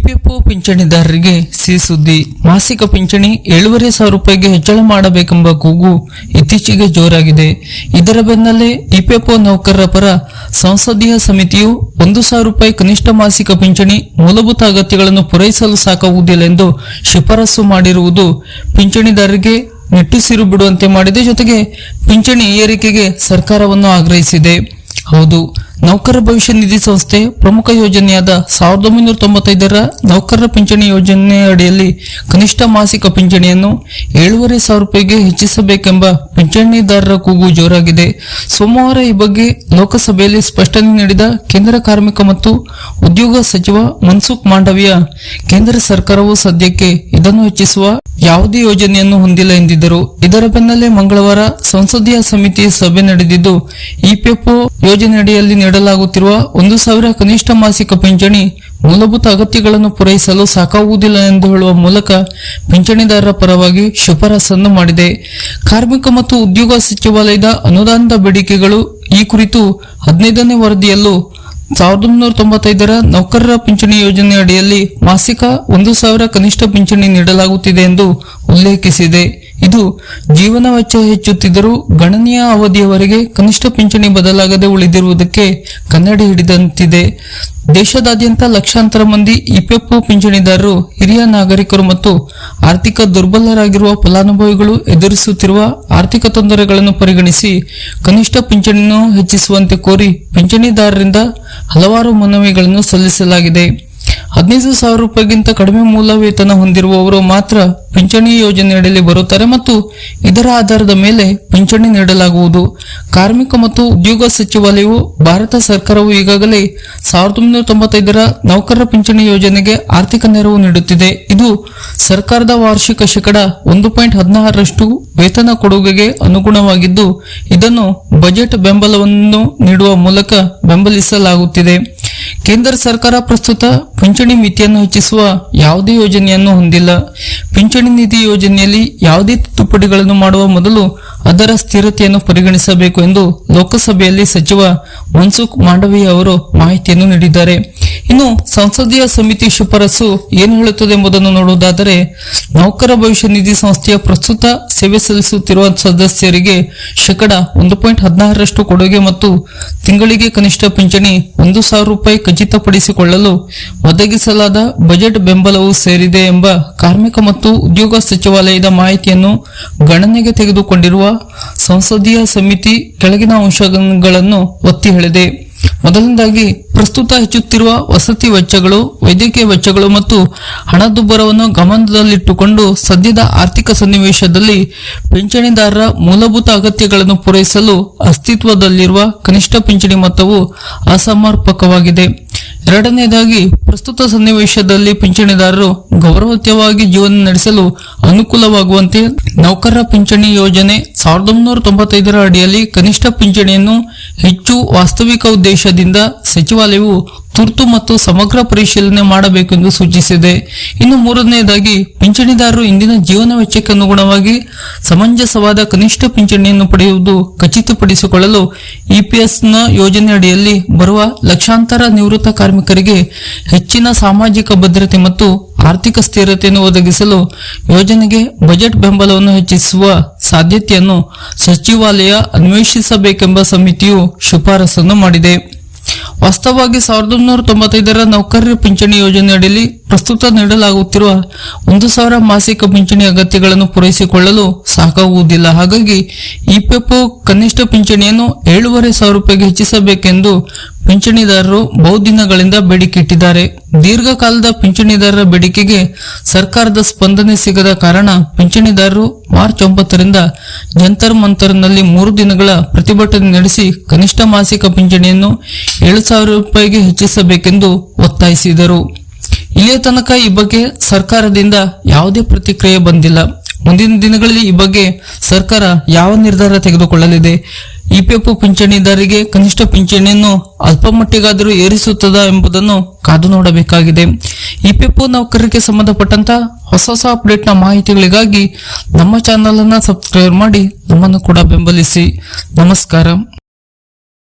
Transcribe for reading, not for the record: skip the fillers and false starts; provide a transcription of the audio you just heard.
EPFO ಪಿಂಚಣಿದಾರರಿಗೆ ಸಿಹಿ ಸುದ್ದಿ. ಮಾಸಿಕ ಪಿಂಚಣಿ 7,500 ರೂಪಾಯಿಗೆ ಹೆಚ್ಚಳ ಮಾಡಬೇಕೆಂಬ ಕೂಗು ಇತ್ತೀಚೆಗೆ ಜೋರಾಗಿದೆ. ಇದರ ಬೆನ್ನಲ್ಲೇ ಇಪಿಎಫ್ಒ ನೌಕರರ ಪರ ಸಂಸದೀಯ ಸಮಿತಿಯು 1,000 ರೂಪಾಯಿ ಕನಿಷ್ಠ ಮಾಸಿಕ ಪಿಂಚಣಿ ಮೂಲಭೂತ ಅಗತ್ಯಗಳನ್ನು ಪೂರೈಸಲು ಸಾಕಾಗುವುದಿಲ್ಲ ಎಂದು ಶಿಫಾರಸು ಮಾಡಿರುವುದು ಪಿಂಚಣಿದಾರರಿಗೆ ನಿಟ್ಟುಸಿರು ಬಿಡುವಂತೆ ಮಾಡಿದೆ. ಜೊತೆಗೆ ಪಿಂಚಣಿ ಏರಿಕೆಗೆ ಸರ್ಕಾರವನ್ನು ಆಗ್ರಹಿಸಿದೆ. ಹೌದು, ನೌಕರರ ಭವಿಷ್ಯ ನಿಧಿ ಸಂಸ್ಥೆ ಪ್ರಮುಖ ಯೋಜನೆಯಾದ 1995ರ ನೌಕರರ ಪಿಂಚಣಿ ಯೋಜನೆ ಅಡಿಯಲ್ಲಿ ಕನಿಷ್ಠ ಮಾಸಿಕ ಪಿಂಚಣಿಯನ್ನು 7,500 ರೂಪಾಯಿಗೆ ಹೆಚ್ಚಿಸಬೇಕೆಂಬ ಪಿಂಚಣಿದಾರರ ಕೂಗು ಜೋರಾಗಿದೆ. ಸೋಮವಾರ ಈ ಬಗ್ಗೆ ಲೋಕಸಭೆಯಲ್ಲಿ ಸ್ಪಷ್ಟನೆ ನೀಡಿದ ಕೇಂದ್ರ ಕಾರ್ಮಿಕ ಮತ್ತು ಉದ್ಯೋಗ ಸಚಿವ ಮನ್ಸುಖ್ ಮಾಂಡವಿಯಾ, ಕೇಂದ್ರ ಸರ್ಕಾರವು ಸದ್ಯಕ್ಕೆ ಇದನ್ನು ಹೆಚ್ಚಿಸುವ ಯಾವುದೇ ಯೋಜನೆಯನ್ನು ಹೊಂದಿಲ್ಲ ಎಂದಿದ್ದರು. ಇದರ ಬೆನ್ನಲ್ಲೇ ಮಂಗಳವಾರ ಸಂಸದೀಯ ಸಮಿತಿ ಸಭೆ ನಡೆದಿದ್ದು, ಇಪಿಎಫ್ಒ ಯೋಜನೆಯಡಿಯಲ್ಲಿ ನೀಡಲಾಗುತ್ತಿರುವ 1,000 ಕನಿಷ್ಠ ಮಾಸಿಕ ಪಿಂಚಣಿ ಮೂಲಭೂತ ಅಗತ್ಯಗಳನ್ನು ಪೂರೈಸಲು ಸಾಕಾಗುವುದಿಲ್ಲ ಎಂದು ಹೇಳುವ ಮೂಲಕ ಪಿಂಚಣಿದಾರರ ಪರವಾಗಿ ಶಿಫಾರಸನ್ನು ಮಾಡಿದೆ. ಕಾರ್ಮಿಕ ಮತ್ತು ಉದ್ಯೋಗ ಸಚಿವಾಲಯದ ಅನುದಾನದ ಬೇಡಿಕೆಗಳು ಈ ಕುರಿತು 15ನೇ ವರದಿಯಲ್ಲೂ 1995ರ ನೌಕರರ ಪಿಂಚಣಿ ಯೋಜನೆ ಅಡಿಯಲ್ಲಿ ಮಾಸಿಕ 1,000 ಕನಿಷ್ಠ ಪಿಂಚಣಿ ನೀಡಲಾಗುತ್ತಿದೆ ಎಂದು ಉಲ್ಲೇಖಿಸಿದೆ. ಇದು ಜೀವನ ವೆಚ್ಚ ಹೆಚ್ಚುತ್ತಿದ್ದರೂ ಗಣನೀಯ ಅವಧಿಯವರೆಗೆ ಕನಿಷ್ಠ ಪಿಂಚಣಿ ಬದಲಾಗದೆ ಉಳಿದಿರುವುದಕ್ಕೆ ಕನ್ನಡಿ ಹಿಡಿದಂತಿದೆ. ದೇಶದಾದ್ಯಂತ ಲಕ್ಷಾಂತರ ಮಂದಿ ಇಪಿಎಫ್ಒ ಪಿಂಚಣಿದಾರರು ಹಿರಿಯ ನಾಗರಿಕರು ಮತ್ತು ಆರ್ಥಿಕ ದುರ್ಬಲರಾಗಿರುವ ಫಲಾನುಭವಿಗಳು ಎದುರಿಸುತ್ತಿರುವ ಆರ್ಥಿಕ ತೊಂದರೆಗಳನ್ನು ಪರಿಗಣಿಸಿ ಕನಿಷ್ಠ ಪಿಂಚಣಿಯನ್ನು ಹೆಚ್ಚಿಸುವಂತೆ ಕೋರಿ ಪಿಂಚಣಿದಾರರಿಂದ ಹಲವಾರು ಮನವಿಗಳನ್ನು ಸಲ್ಲಿಸಲಾಗಿದೆ. 15,000 ರೂಪಾಯಿಗಿಂತ ಕಡಿಮೆ ಮೂಲ ವೇತನ ಹೊಂದಿರುವವರು ಮಾತ್ರ ಪಿಂಚಣಿ ಯೋಜನೆಯಡಿಯಲ್ಲಿ ಬರುತ್ತಾರೆ ಮತ್ತು ಇದರ ಆಧಾರದ ಮೇಲೆ ಪಿಂಚಣಿ ನೀಡಲಾಗುವುದು. ಕಾರ್ಮಿಕ ಮತ್ತು ಉದ್ಯೋಗ ಸಚಿವಾಲಯವು ಭಾರತ ಸರ್ಕಾರವು ಈಗಾಗಲೇ 1995ರ ನೌಕರರ ಪಿಂಚಣಿ ಯೋಜನೆಗೆ ಆರ್ಥಿಕ ನೆರವು ನೀಡುತ್ತಿದೆ. ಇದು ಸರ್ಕಾರದ ವಾರ್ಷಿಕ ಶೇಕಡ 1.16ರಷ್ಟು ವೇತನ ಕೊಡುಗೆಗೆ ಅನುಗುಣವಾಗಿದ್ದು, ಇದನ್ನು ಬಜೆಟ್ ಬೆಂಬಲವನ್ನು ನೀಡುವ ಮೂಲಕ ಬೆಂಬಲಿಸಲಾಗುತ್ತಿದೆ. ಕೇಂದ್ರ ಸರ್ಕಾರ ಪ್ರಸ್ತುತ ಪಿಂಚಣಿ ಮಿತಿಯನ್ನು ಹೆಚ್ಚಿಸುವ ಯಾವುದೇ ಯೋಜನೆಯನ್ನು ಹೊಂದಿಲ್ಲ. ಪಿಂಚಣಿ ನಿಧಿ ಯೋಜನೆಯಲ್ಲಿ ಯಾವುದೇ ತಿದ್ದುಪಡಿಗಳನ್ನು ಮಾಡುವ ಮೊದಲು ಅದರ ಸ್ಥಿರತೆಯನ್ನು ಪರಿಗಣಿಸಬೇಕು ಎಂದು ಲೋಕಸಭೆಯಲ್ಲಿ ಸಚಿವ ಮನ್ಸುಖ್ ಮಾಂಡವಿಯಾ ಅವರು ಮಾಹಿತಿಯನ್ನು ನೀಡಿದ್ದಾರೆ. ಇನ್ನು ಸಂಸದೀಯ ಸಮಿತಿ ಶಿಫಾರಸು ಏನು ಹೇಳುತ್ತದೆ ಎಂಬುದನ್ನು ನೋಡುವುದಾದರೆ, ನೌಕರ ಭವಿಷ್ಯ ನಿಧಿ ಸಂಸ್ಥೆಯ ಪ್ರಸ್ತುತ ಸೇವೆ ಸಲ್ಲಿಸುತ್ತಿರುವ ಸದಸ್ಯರಿಗೆ ಶೇಕಡ 1.16ರಷ್ಟು ಕೊಡುಗೆ ಮತ್ತು ತಿಂಗಳಿಗೆ ಕನಿಷ್ಠ ಪಿಂಚಣಿ 1,000 ರೂಪಾಯಿ ಖಚಿತಪಡಿಸಿಕೊಳ್ಳಲು ಒದಗಿಸಲಾದ ಬಜೆಟ್ ಬೆಂಬಲವೂ ಸೇರಿದೆ ಎಂಬ ಕಾರ್ಮಿಕ ಮತ್ತು ಉದ್ಯೋಗ ಸಚಿವಾಲಯದ ಮಾಹಿತಿಯನ್ನು ಗಣನೆಗೆ ತೆಗೆದುಕೊಂಡಿರುವ ಸಂಸದೀಯ ಸಮಿತಿ ಕೆಳಗಿನ ಅಂಶಗಳನ್ನು ಒತ್ತಿ ಹೇಳಿದೆ. ಮೊದಲನೇದಾಗಿ, ಪ್ರಸ್ತುತ ಹೆಚ್ಚುತ್ತಿರುವ ವಸತಿ ವೆಚ್ಚಗಳು, ವೈದ್ಯಕೀಯ ವೆಚ್ಚಗಳು ಮತ್ತು ಹಣದುಬ್ಬರವನ್ನು ಗಮನದಲ್ಲಿಟ್ಟುಕೊಂಡು ಸದ್ಯದ ಆರ್ಥಿಕ ಸನ್ನಿವೇಶದಲ್ಲಿ ಪಿಂಚಣಿದಾರರ ಮೂಲಭೂತ ಅಗತ್ಯಗಳನ್ನು ಪೂರೈಸಲು ಅಸ್ತಿತ್ವದಲ್ಲಿರುವ ಕನಿಷ್ಠ ಪಿಂಚಣಿ ಮೊತ್ತವು ಅಸಮರ್ಪಕವಾಗಿದೆ. ಎರಡನೇದಾಗಿ, ಪ್ರಸ್ತುತ ಸನ್ನಿವೇಶದಲ್ಲಿ ಪಿಂಚಣಿದಾರರು ಗೌರವಯುತವಾಗಿ ಜೀವನ ನಡೆಸಲು ಅನುಕೂಲವಾಗುವಂತೆ ನೌಕರರ ಪಿಂಚಣಿ ಯೋಜನೆ 1995ರ ಅಡಿಯಲ್ಲಿ ಕನಿಷ್ಠ ಪಿಂಚಣಿಯನ್ನು ಹೆಚ್ಚು ವಾಸ್ತವಿಕ ಉದ್ದೇಶದಿಂದ ಸಚಿವಾಲಯವು ತುರ್ತು ಮತ್ತು ಸಮಗ್ರ ಪರಿಶೀಲನೆ ಮಾಡಬೇಕೆಂದು ಸೂಚಿಸಿದೆ. ಇನ್ನು ಮೂರನೆಯದಾಗಿ, ಪಿಂಚಣಿದಾರರು ಇಂದಿನ ಜೀವನ ವೆಚ್ಚಕ್ಕೆ ಅನುಗುಣವಾಗಿ ಸಮಂಜಸವಾದ ಕನಿಷ್ಠ ಪಿಂಚಣಿಯನ್ನು ಪಡೆಯುವುದು ಖಚಿತಪಡಿಸಿಕೊಳ್ಳಲು ಇಪಿಎಫ್ನ ಯೋಜನೆ ಅಡಿಯಲ್ಲಿ ಬರುವ ಲಕ್ಷಾಂತರ ನಿವೃತ್ತ ಕಾರ್ಮಿಕರಿಗೆ ಹೆಚ್ಚಿನ ಸಾಮಾಜಿಕ ಭದ್ರತೆ ಮತ್ತು ಆರ್ಥಿಕ ಸ್ಥಿರತೆಯನ್ನು ಒದಗಿಸಲು ಯೋಜನೆಗೆ ಬಜೆಟ್ ಬೆಂಬಲವನ್ನು ಹೆಚ್ಚಿಸುವ ಸಾಧ್ಯತೆಯನ್ನು ಸಚಿವಾಲಯ ಅನ್ವೇಷಿಸಬೇಕೆಂಬ ಸಮಿತಿಯು ಶಿಫಾರಸನ್ನು ಮಾಡಿದೆ. ವಾಸ್ತವವಾಗಿ 1995ರ ನೌಕರರ ಪಿಂಚಣಿ ಯೋಜನೆಯಡಿಯಲ್ಲಿ ಪ್ರಸ್ತುತ ನೀಡಲಾಗುತ್ತಿರುವ 1,000 ಮಾಸಿಕ ಪಿಂಚಣಿ ಅಗತ್ಯಗಳನ್ನು ಪೂರೈಸಿಕೊಳ್ಳಲು ಸಾಕಾಗುವುದಿಲ್ಲ. ಹಾಗಾಗಿ ಇಪಿಎಫ್ಒ ಕನಿಷ್ಠ ಪಿಂಚಣಿಯನ್ನು 7,500 ರೂಪಾಯಿಗೆ ಹೆಚ್ಚಿಸಬೇಕೆಂದು ಪಿಂಚಣಿದಾರರು ಬಹುದಿನಗಳಿಂದ ಬೇಡಿಕೆ ಇಟ್ಟಿದ್ದಾರೆ. ದೀರ್ಘಕಾಲದ ಪಿಂಚಣಿದಾರರ ಬೇಡಿಕೆಗೆ ಸರ್ಕಾರದ ಸ್ಪಂದನೆ ಸಿಗದ ಕಾರಣ ಪಿಂಚಣಿದಾರರು ಮಾರ್ಚ್ 9ರಿಂದ ಜಂತರ್ ಮಂತರ್ನಲ್ಲಿ 3 ದಿನಗಳ ಪ್ರತಿಭಟನೆ ನಡೆಸಿ ಕನಿಷ್ಠ ಮಾಸಿಕ ಪಿಂಚಣಿಯನ್ನು 7,000 ರೂಪಾಯಿಗೆ ಹೆಚ್ಚಿಸಬೇಕೆಂದು ಒತ್ತಾಯಿಸಿದರು. ಇಲ್ಲಿಯ ತನಕ ಈ ಬಗ್ಗೆ ಸರ್ಕಾರದಿಂದ ಯಾವುದೇ ಪ್ರತಿಕ್ರಿಯೆ ಬಂದಿಲ್ಲ. ಮುಂದಿನ ದಿನಗಳಲ್ಲಿ ಈ ಬಗ್ಗೆ ಸರ್ಕಾರ ಯಾವ ನಿರ್ಧಾರ ತೆಗೆದುಕೊಳ್ಳಲಿದೆ? ಇಪಿಎಫ್ಒ ಪಿಂಚಣಿದಾರರಿಗೆ ಕನಿಷ್ಠ ಪಿಂಚಣಿಯನ್ನು ಅಲ್ಪ ಮಟ್ಟಿಗಾದರೂ ಏರಿಸುತ್ತದಾ ಎಂಬುದನ್ನು ಕಾದು ನೋಡಬೇಕಾಗಿದೆ. ಇಪಿಎಫ್ಒ ನೌಕರರಿಗೆ ಸಂಬಂಧಪಟ್ಟಂತ ಹೊಸ ಅಪ್ಡೇಟ್ನ ಮಾಹಿತಿಗಳಿಗಾಗಿ ನಮ್ಮ ಚಾನಲ್ ಅನ್ನು ಸಬ್ಸ್ಕ್ರೈಬ್ ಮಾಡಿ ನಮ್ಮನ್ನು ಕೂಡ ಬೆಂಬಲಿಸಿ. ನಮಸ್ಕಾರ.